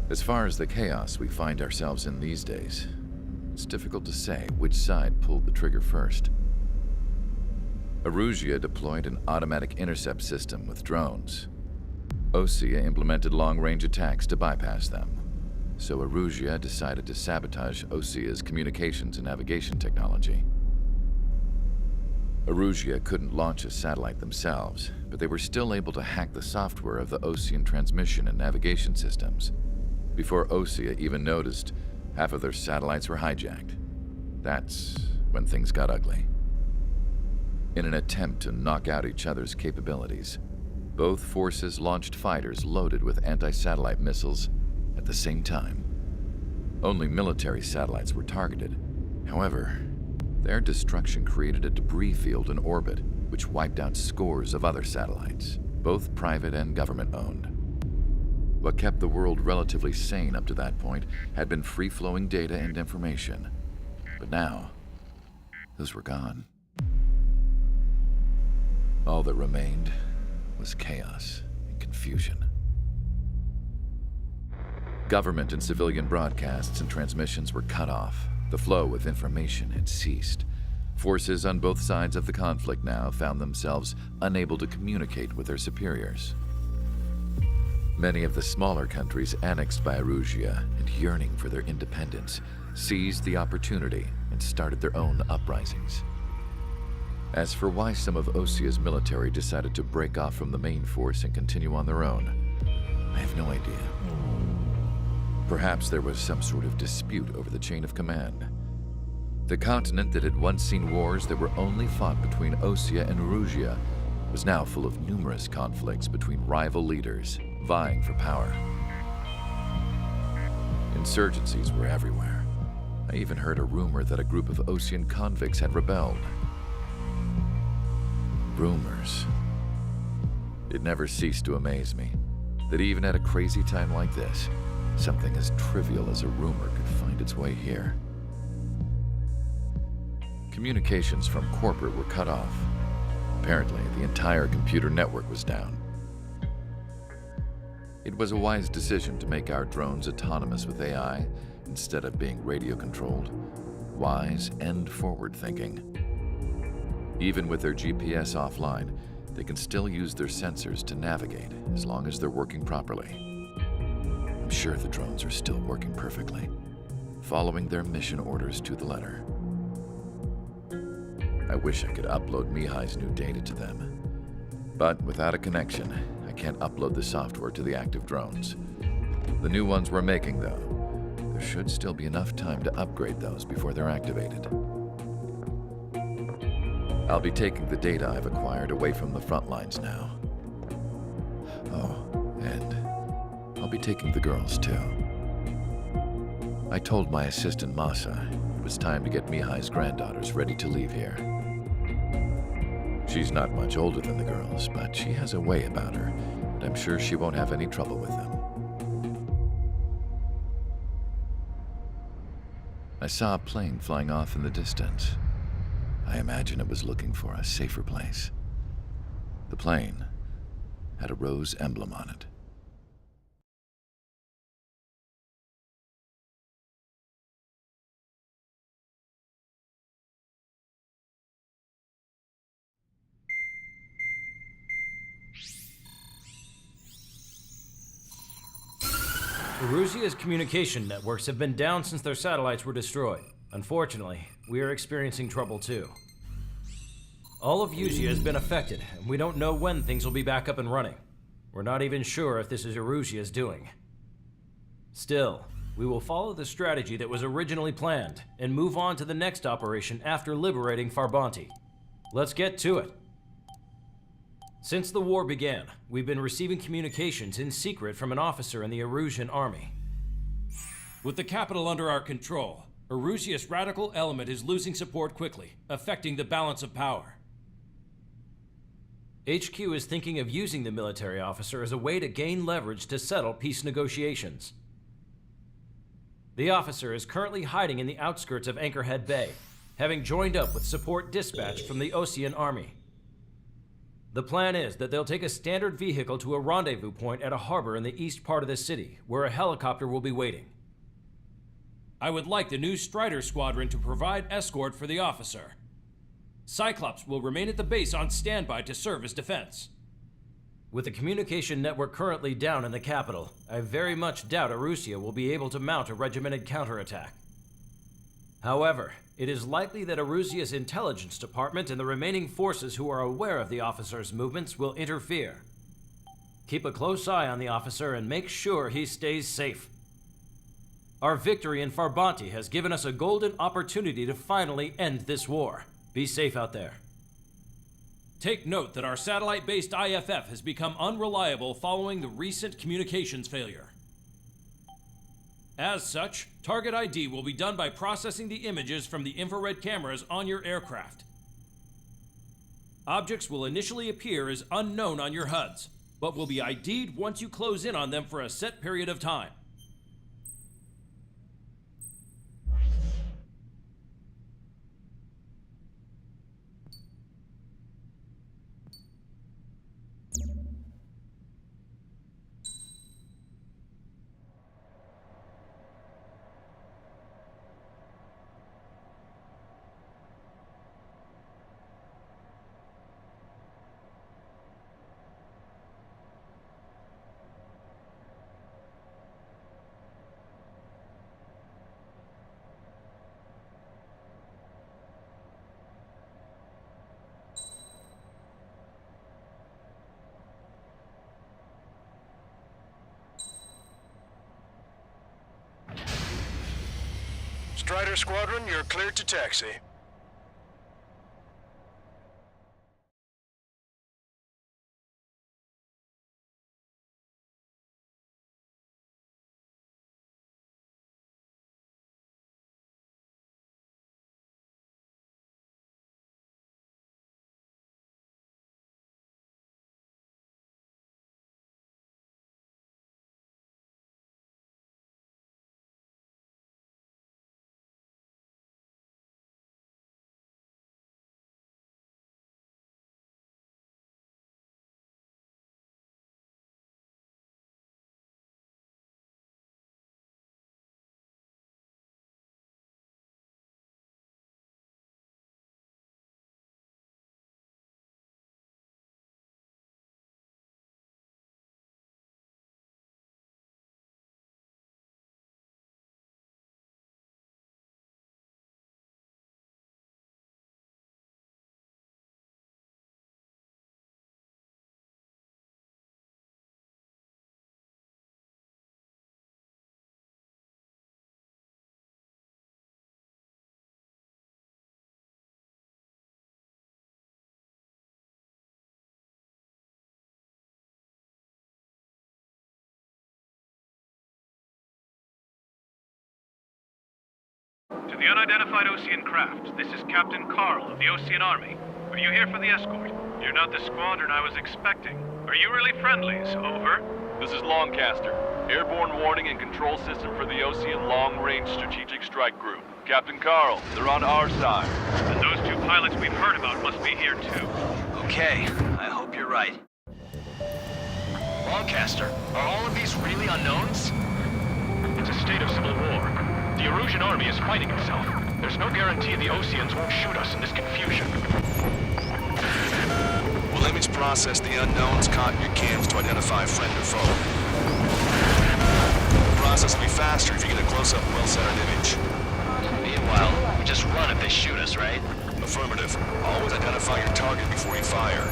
As far as the chaos we find ourselves in these days, it's difficult to say which side pulled the trigger first. Erusia deployed an automatic intercept system with drones. Osea implemented long-range attacks to bypass them. So Erusia decided to sabotage Osea's communications and navigation technology. Erusia couldn't launch a satellite themselves, but they were still able to hack the software of the Osean transmission and navigation systems. Before Osea even noticed, half of their satellites were hijacked. That's when things got ugly. In an attempt to knock out each other's capabilities, both forces launched fighters loaded with anti-satellite missiles at the same time. Only military satellites were targeted. However, their destruction created a debris field in orbit, which wiped out scores of other satellites, both private and government-owned. What kept the world relatively sane up to that point had been free-flowing data and information. But now, those were gone. All that remained was chaos and confusion. Government and civilian broadcasts and transmissions were cut off. The flow of information had ceased. Forces on both sides of the conflict now found themselves unable to communicate with their superiors. Many of the smaller countries annexed by Erusia and yearning for their independence seized the opportunity and started their own uprisings. As for why some of Osea's military decided to break off from the main force and continue on their own, I have no idea. Perhaps there was some sort of dispute over the chain of command. The continent that had once seen wars that were only fought between Osea and Erusia was now full of numerous conflicts between rival leaders vying for power. Insurgencies were everywhere. I even heard a rumor that a group of Osean convicts had rebelled. Rumors. It never ceased to amaze me that even at a crazy time like this, something as trivial as a rumor could find its way here. Communications from corporate were cut off. Apparently, the entire computer network was down. It was a wise decision to make our drones autonomous with AI instead of being radio-controlled. Wise and forward-thinking. Even with their GPS offline, they can still use their sensors to navigate as long as they're working properly. I'm sure the drones are still working perfectly, following their mission orders to the letter. I wish I could upload Mihai's new data to them. But without a connection, I can't upload the software to the active drones. The new ones we're making, though, there should still be enough time to upgrade those before they're activated. I'll be taking the data I've acquired away from the front lines now. Oh, and I'll be taking the girls, too. I told my assistant Masa it was time to get Mihai's granddaughters ready to leave here. She's not much older than the girls, but she has a way about her, and I'm sure she won't have any trouble with them. I saw a plane flying off in the distance. I imagine it was looking for a safer place. The plane had a rose emblem on it. Erusia's communication networks have been down since their satellites were destroyed. Unfortunately, we are experiencing trouble too. All of Erusia has been affected, and we don't know when things will be back up and running. We're not even sure if this is Erusia's doing. Still, we will follow the strategy that was originally planned and move on to the next operation after liberating Farbanti. Let's get to it. Since the war began, we've been receiving communications in secret from an officer in the Erusian army. With the capital under our control, Erusia's radical element is losing support quickly, affecting the balance of power. HQ is thinking of using the military officer as a way to gain leverage to settle peace negotiations. The officer is currently hiding in the outskirts of Anchorhead Bay, having joined up with support dispatched from the Osean army. The plan is that they'll take a standard vehicle to a rendezvous point at a harbor in the east part of the city, where a helicopter will be waiting. I would like the new Strider Squadron to provide escort for the officer. Cyclops will remain at the base on standby to serve as defense. With the communication network currently down in the capital, I very much doubt Erusia will be able to mount a regimented counterattack. However, it is likely that Erusia's intelligence department and the remaining forces who are aware of the officer's movements will interfere. Keep a close eye on the officer and make sure he stays safe. Our victory in Farbanti has given us a golden opportunity to finally end this war. Be safe out there. Take note that our satellite-based IFF has become unreliable following the recent communications failure. As such, target ID will be done by processing the images from the infrared cameras on your aircraft. Objects will initially appear as unknown on your HUDs, but will be ID'd once you close in on them for a set period of time. Strider Squadron, you're cleared to taxi. To the unidentified Osean craft, this is Captain Carl of the Osean Army. Are you here for the escort? You're not the squadron I was expecting. Are you really friendlies? Over. This is Longcaster. Airborne warning and control system for the Osean Long-Range Strategic Strike Group. Captain Carl, they're on our side. And those two pilots we've heard about must be here too. Okay, I hope you're right. Longcaster, are all of these really unknowns? It's a state of civil war. The Erusian army is fighting itself. There's no guarantee the Oseans won't shoot us in this confusion. We'll image process the unknowns caught in your cams to identify friend or foe. The process will be faster if you get a close-up, well-centered image. Meanwhile, we just run if they shoot us, right? Affirmative. Always identify your target before you fire.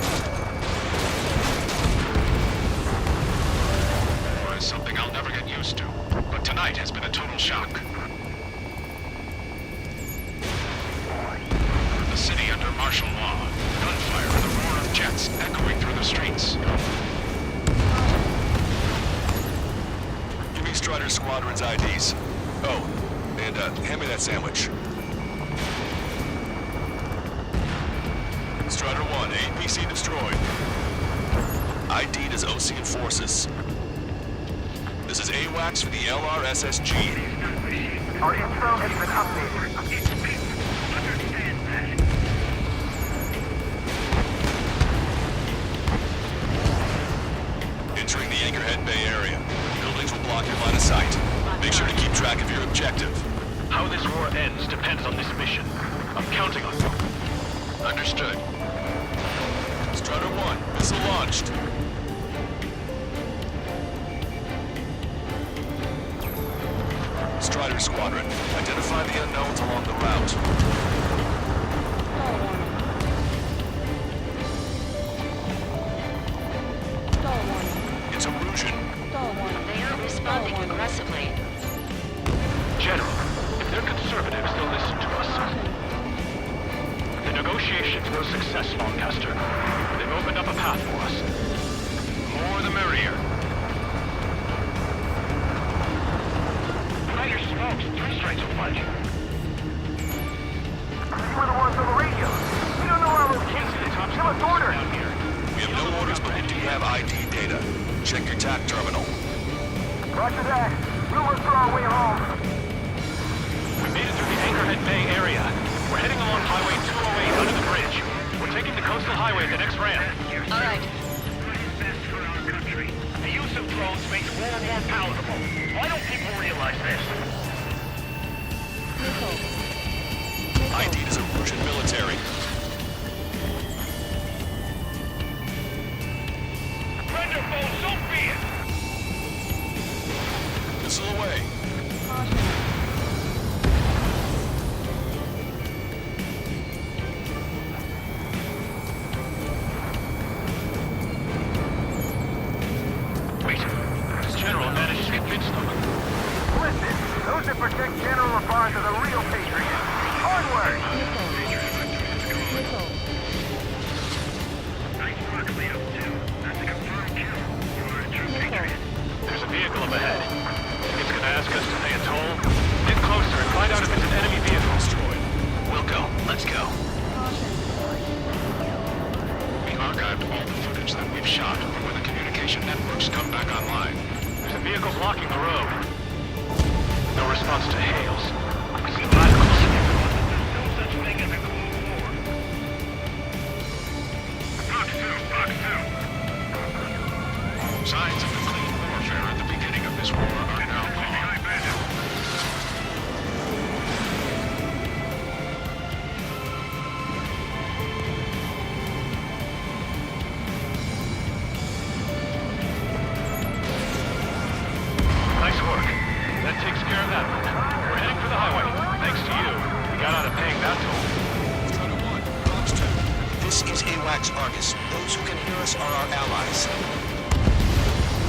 War is something I'll never get used to, but tonight has been a total shock. The city under martial law. Gunfire and the roar of jets echoing through the streets. Give me Strider Squadron's IDs. Oh, and hand me that sandwich. Strider 1, APC destroyed. ID'd as Osean forces. This is AWACS for the LRSSG. Our info has been updated. entering the Anchorhead Bay area. Buildings will block your line of sight. Make sure to keep track of your objective. How this war ends depends on this mission. I'm counting on you. Understood. Strider 1, missile launched. Strider Squadron, identify the unknowns along the route. It's Erusian. They are responding aggressively. General, if they're conservatives, they'll listen to us. The negotiations were a success, Lancaster. They've opened up a path for us. The more the merrier. Hide your smokes. 3 strikes will find you. You were the ones on the radio. We don't know our location. Give us orders. Down here. We have no orders, but we do have ID data. Check your TAC terminal. Roger that. We'll look for our way home. We made it through the Anchorhead Bay area. We're heading along Highway 208 under the bridge. We're taking the coastal highway at the next ramp. All right. What is best for our country? The use of drones makes war more palatable. Why don't people realize this? ID is Erusian military. Friend or foe, so be it! Missile away. Wait, this general managed to convince them. Listen, those that protect General Labarthe are the real patriots. Onward! Nice work, Leo 2. That's a confirmed kill. You are a true patriot. There's a vehicle up ahead. Think it's gonna ask us to pay a toll? Get closer and find out if it's an enemy vehicle. Destroyed. We'll go. Let's go. We archived all the footage that we've shot for when the communication networks come back online. There's a vehicle blocking the road. No response to hails. We see radicals. No such thing as a Cold War. Box 2, Box 2. Signs of the clean warfare at the beginning of this war are now gone. Nice work. That takes care of that one. We're heading for the highway. Thanks to you. We got out of paying that toll. Strider 1, Box 2. This is AWACS Argus. Those who can hear us are our allies.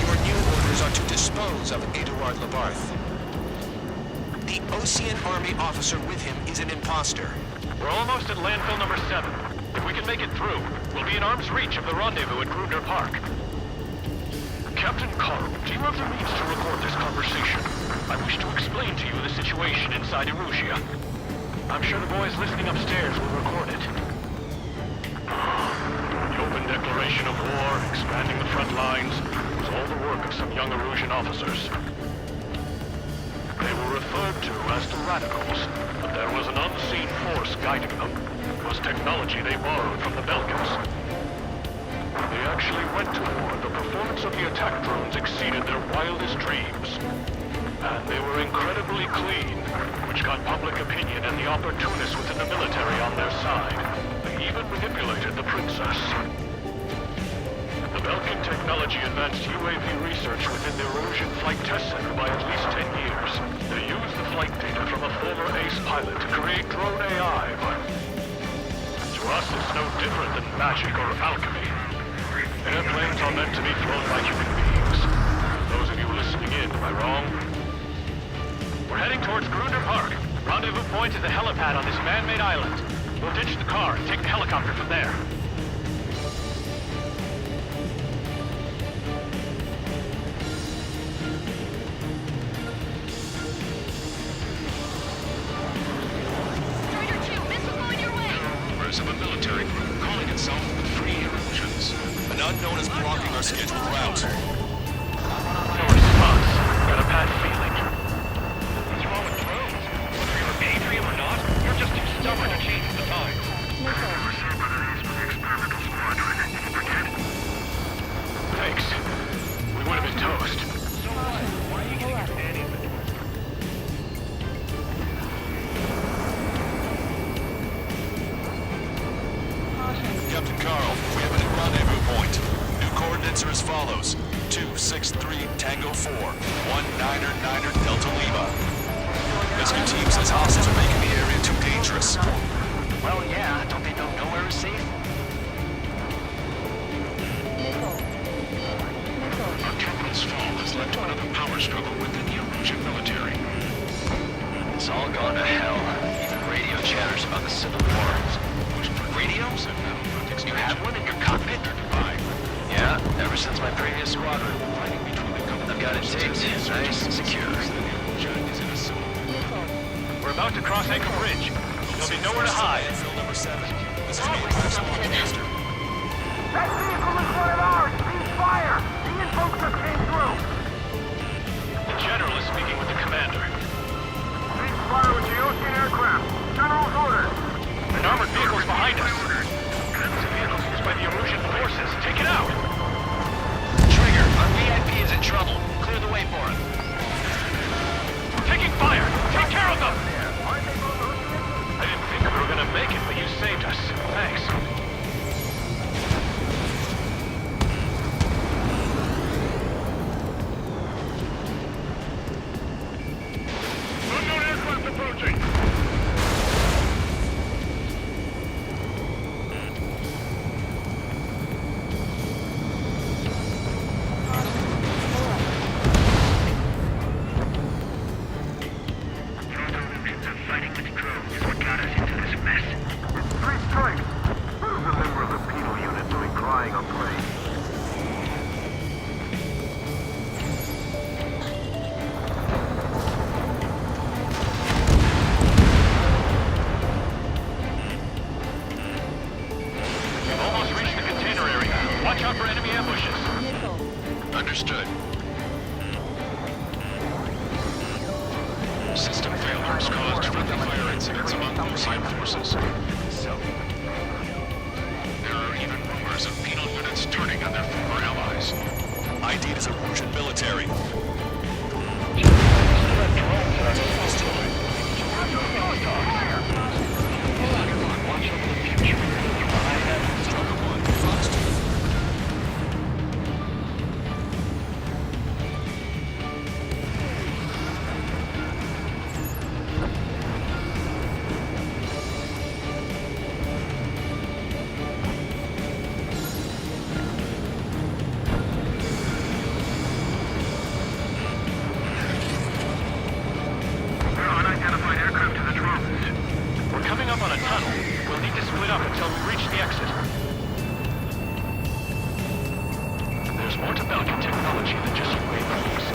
Your new orders are to dispose of Eduard Labarthe. The Ocean Army officer with him is an imposter. We're almost at landfill number 7. If we can make it through, we'll be in arm's reach of the rendezvous at Gruner Park. Captain Carl, do you have the means to record this conversation? I wish to explain to you the situation inside Erusia. I'm sure the boys listening upstairs will record it. The open declaration of war, expanding the front lines, was all the work of some young Erusian officers. They were referred to as the Radicals, but there was an unseen force guiding them. It was technology they borrowed from the Belgians. They actually went to war. The performance of the attack drones exceeded their wildest dreams. And they were incredibly clean, which got public opinion and the opportunists within the military on their side. They even manipulated the princess. The Belgian technology advanced UAV research within the Erusian Flight Test Center by at least 10 years. They used the flight data from a former ace pilot to create drone AI, but to us it's no different than magic or alchemy. Airplanes are meant to be flown by human beings. Those of you listening in, am I wrong? We're heading towards Gruner Park. Rendezvous point is a helipad on this man-made island. We'll ditch the car and take the helicopter from there. Strider 2, missile going your way. Members of a military group calling itself the Free Erusians. An unknown is blocking our scheduled route. No response. Got a bad feeling. What's wrong with drones? Whether you're a patriot or not, you're just too stubborn to change with the times. Thanks. We It's all gone to hell. Even radio chatters about the Civil War. Radio? You have one in your cockpit? Yeah, ever since my previous squadron. I've got it taped, nice and secure. We're about to cross Anchor Bridge. There'll be nowhere to hide. That was something. That vehicle is one of ours! Cease fire! The info just came through! The General is speaking with the commander. Cease fire with the Ocean aircraft! General's orders! An armored vehicle's behind us. It's a vehicle used by the Erusian forces. Take it out! Trigger, our VIP is in trouble. Clear the way for him. We're taking fire! Take care of them! I didn't think we were gonna make it, but you saved us. Thanks. Unknown aircraft approaching! Three strikes! Who's a member of the penal unit doing crying on plane? We've almost reached the container area. Watch out for enemy ambushes. Understood. System failures caused friendly fire incidents among Ocean forces. There are even rumors of penal units turning on their former allies. iDOLIZ Erusian military. Unidentified aircraft to the drones. We're coming up on a tunnel. We'll need to split up until we reach the exit. There's more to Belgian technology than just UAVs.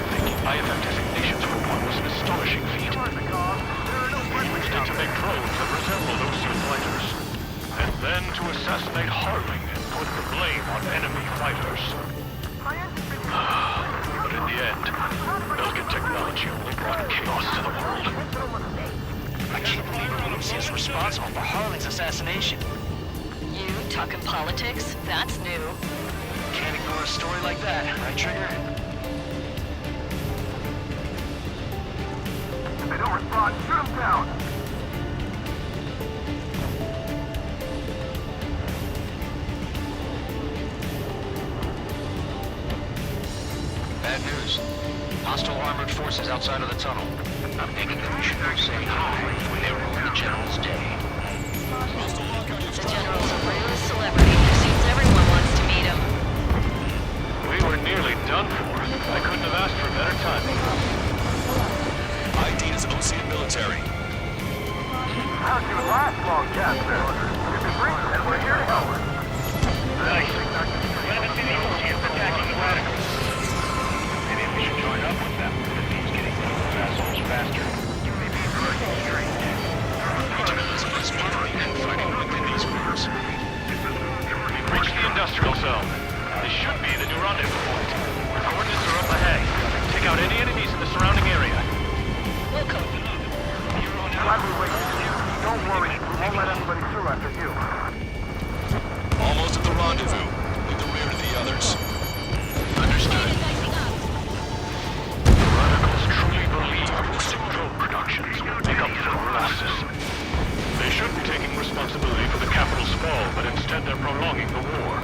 Thanking IFF designations for one was an astonishing feat. We used it to make drones that resembled Ocean fighters. And then to assassinate Harling and put the blame on enemy fighters. But in the end, Belgian technology only brought chaos to the world. I can't believe Lucy is responsible for Harling's assassination. You talking politics? That's new. Can't ignore a story like that, right, Trigger? If they don't respond, shoot them down! Bad news. Hostile armored forces outside of the tunnel. I'm thinking that we should go say hi when they ruin the General's day. The General's a real celebrity. Seems everyone wants to meet him. We were nearly done for. I couldn't have asked for better timing. iDOLIZ Ocean military. How'd you last long, Jasper? You've been briefed and we're here to help. Nice. We haven't been able to attacking the radicals. Maybe we should join up with them. It means getting those assholes faster. You may be very strange. Is firing and fighting within these borders. We've reached the industrial zone. This should be the new rendezvous point. Coordinates are up ahead. Take out any enemies in the surrounding area. Welcome. Glad we waited. Don't worry, we won't let anybody through after you. Almost at the rendezvous. Leave the rear to the others. Understood. The radicals truly believe boosting drone productions will make up for losses. They should be taking responsibility for the capital's fall, but instead they're prolonging the war.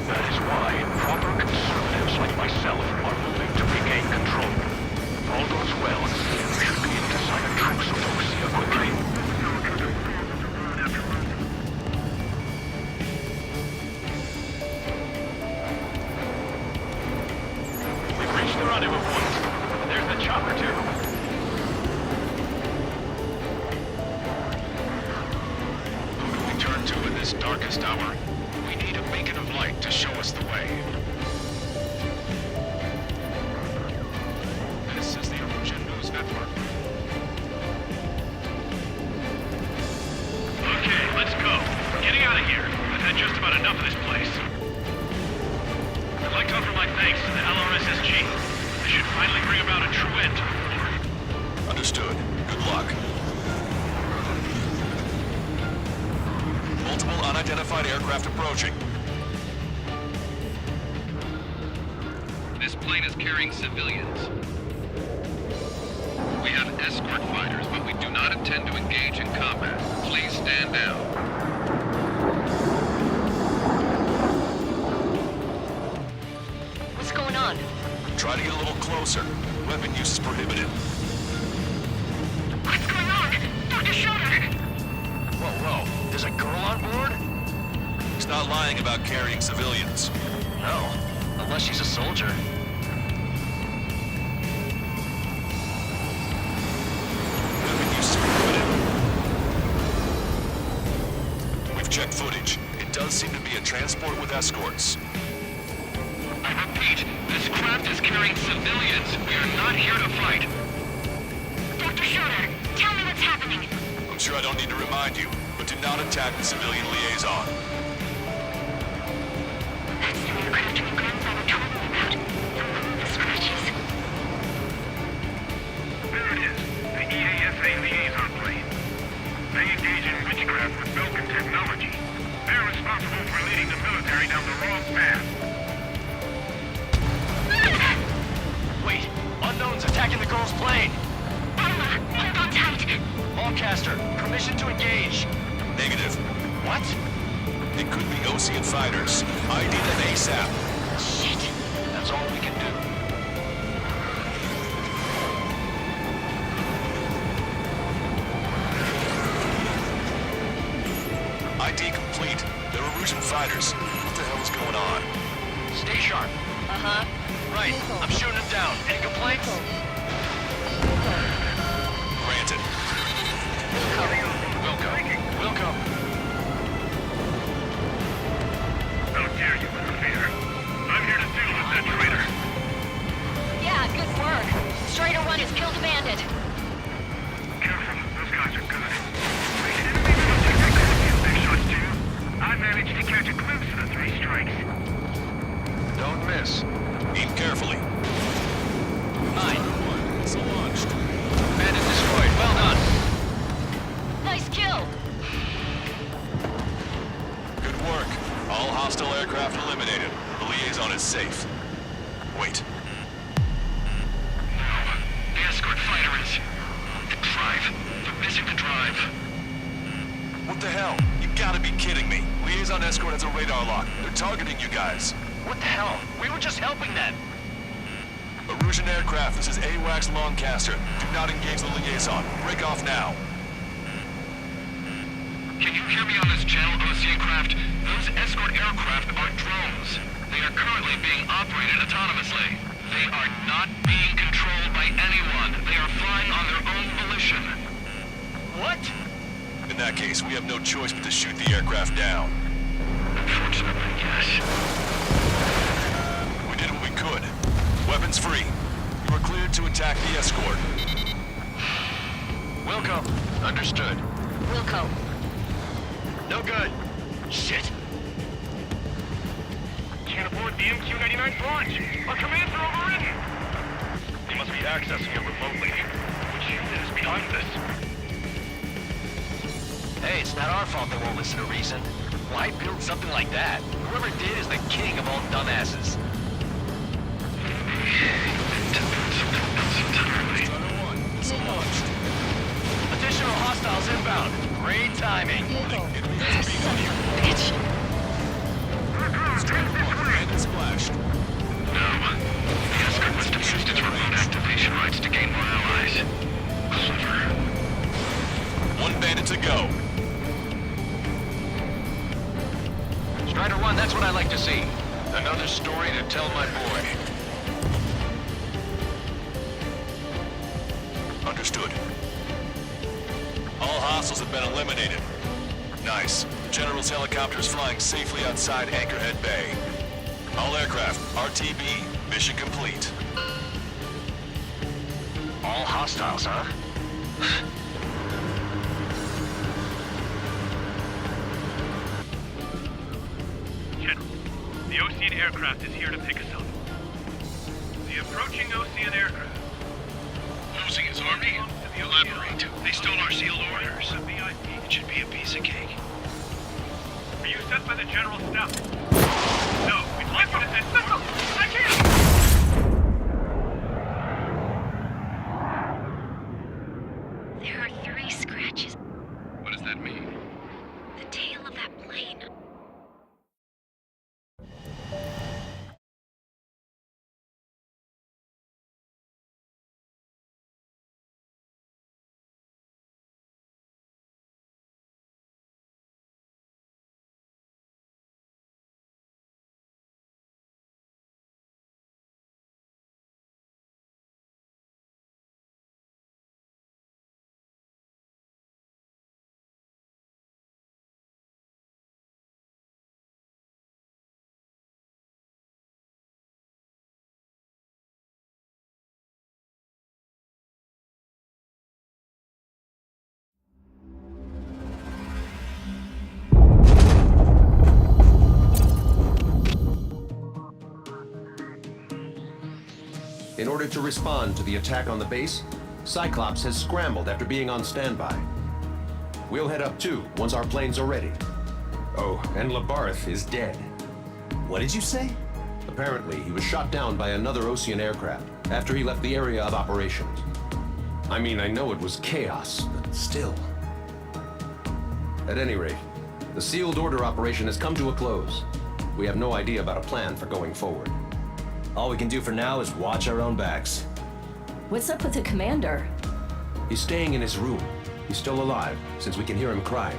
That is why proper conservatives like myself are moving to regain control. If all goes well, we should be able to sign a truce with Osia quickly. this darkest hour, we need a beacon of light to show us the way. This is the Illusion News Network. Okay, let's go. We're getting out of here. I've had just about enough of this place. I'd like to offer my thanks to the LRSSG. They should finally bring about a true end to the war. Understood. Good luck. Multiple unidentified aircraft approaching. This plane is carrying civilians. We have escort fighters, but we do not intend to engage in combat. Please stand down. What's going on? Try to get a little closer. Weapon use is prohibited. What's going on? Dr. Schroeder! Whoa. There's a girl on board? He's not lying about carrying civilians. No. Unless she's a soldier. Weapon use is prohibited. We've checked footage. It does seem to be a transport with escorts. I repeat, this craft is carrying civilians. We are not here to fight. Dr. Schroeder, tell me what's happening. I'm sure I don't need to remind you, but do not attack the civilian liaison. That's the aircraft your grandfather told me about. The scratches. There it is. The EASA liaison plane. They engage in witchcraft with Belkin technology. They're responsible for leading the military down the wrong path. Wait, unknowns attacking the girl's plane. Alma, hold on tight. Hallcaster, permission to engage. Negative. What? It could be Ocean fighters. ID them ASAP. Shit. That's all we can do. ID complete. They're Erusian fighters. What the hell is going on? Stay sharp. Uh-huh. Right, I'm shooting him down. Any complaints? Granted. Wilco. How dare you interfere? I'm here to deal with that traitor. Yeah, good work. Strider 1 has killed a bandit. Careful, those guys are good. We didn't even take that crazy big shots too. I managed to catch a glimpse of the 3 strikes. Don't miss. Aim carefully. 9. It's launched. Bandit destroyed. Well done. Nice kill. Good work. All hostile aircraft eliminated. The liaison is safe. Wait. No, the escort fighter is... the drive. They're missing the drive. What the hell? You gotta be kidding me. Liaison escort has a radar lock. They're targeting you guys. What the hell? We were just helping them. Erusian aircraft, this is AWACS Lancaster. Do not engage the liaison. Break off now. Can you hear me on this channel, Ocean craft? Those escort aircraft are drones. They are currently being operated autonomously. They are not being controlled by anyone. They are flying on their own volition. What? In that case, we have no choice but to shoot the aircraft down. Unfortunately, yes. We did what we could. Weapons free. You are cleared to attack the escort. Wilco. Understood. Wilco. No good. Shit. Can't afford the MQ-99 launch. Our commands are overridden. They must be accessing it remotely. Which unit is behind this? Hey, it's not our fault they won't listen to reason. Why build something like that? Whoever did is the king of all dumbasses. Additional hostiles inbound. Great timing. Bitch. And splashed. No. The escort must have used its remote activation rights to gain more allies. Clever. One bandit to go. Strider 1, that's what I like to see. Another story to tell my boy. Understood. All hostiles have been eliminated. Nice. General's helicopter is flying safely outside Anchorhead Bay. All aircraft, RTB, mission complete. All hostiles, huh? General, the Ocean aircraft is here to pick us up. The approaching Ocean aircraft. Losing his army? Elaborate. They stole our sealed orders. It should be a piece of cake. Are you sent by the General's staff? No, we'd like you to send... Listen! I can't! There are 3 scratches. What does that mean? The tail of that plane. In order to respond to the attack on the base, Cyclops has scrambled after being on standby. We'll head up too, once our planes are ready. Oh, and Labarthe is dead. What did you say? Apparently, he was shot down by another Ocean aircraft after he left the area of operations. I mean, I know it was chaos, but still. At any rate, the sealed order operation has come to a close. We have no idea about a plan for going forward. All we can do for now is watch our own backs. What's up with the commander? He's staying in his room. He's still alive, since we can hear him crying.